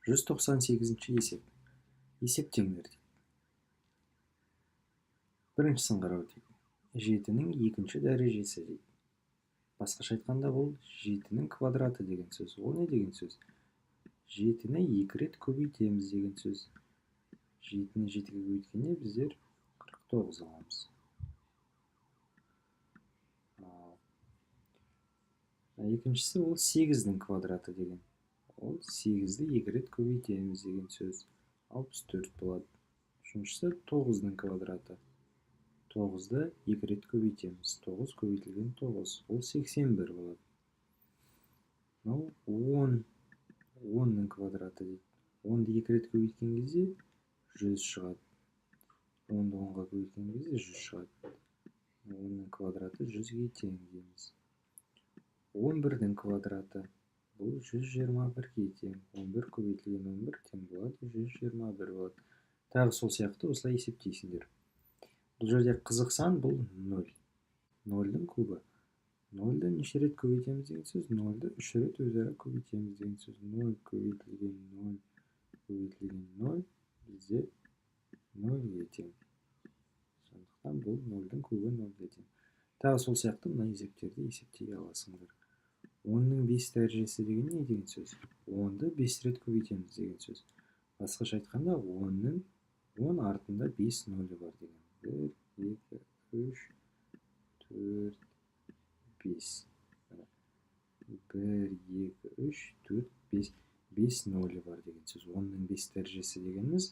198-ші есеп. Есептеңдер дейді. Біріншісін қарау дейді. 7-нің екінші дәрежесі дейді. Басқаша айтқанда бұл 7-нің квадраты деген сөз. Ол не деген сөз? 7-ні 2 рет көбейтеміз деген сөз. 7-ні 7-ге көбейткенде біздер 49 аламыз. Екіншісі ол 8-нің квадраты деген. Ол 8-ді 2 рет көбейтеміз деген сөз. 64 болады. Үшіншісі 9-нің квадраты. 9-ды 2 рет көбейтеміз. 9 көбейтілген 9. Ол 81 болады. 10-нің квадраты дейді. 10-ды 2 рет көбейткен кезде 100 шығады. 10-ды 10-ға көбейткен кезде 100 шығады. 10-нің квадраты 100-ге тең дейміз. 11-нің квадраты бұл 121-ге тең. 11 көбейтілген 11 тең болады, 121 болады. Тағы сол сияқты осылай есептейсіңдер. Бұл жерде қызық сан бұл 0. 0-дің кубы. 0-ді неше рет көбейтеміз деген сөз? 0-ды 3 рет өзара көбейтеміз деген сөз. 0 көбейтілген 0 көбейтілген 0 бізде 0-ге тең. Сондықтан бұл 0-дің кубы 0-ге тең. Тағы сол сияқты мына есептерді есептей аласыңдар. 10-нің 5 дәрежесі деген не деген сөз? 10-ды 5 рет көбейтеміз деген сөз. Басқаша айтқанда 10 артында 5 нөлі бар деген. 1, 2, 3, 4, 5. 1, 2, 3, 4, 5. 5 нөлі бар деген сөз. 10-нің 5 дәрежесі дегеніміз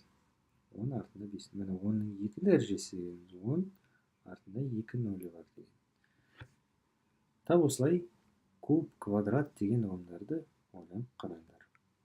10 артында 5. Міне 10-нің 2 дәрежесі дегеніміз 10 артында 2 нөлі бар деген. Тап осылай куб, квадрат деген ұғымдарды ойланып қараңдар.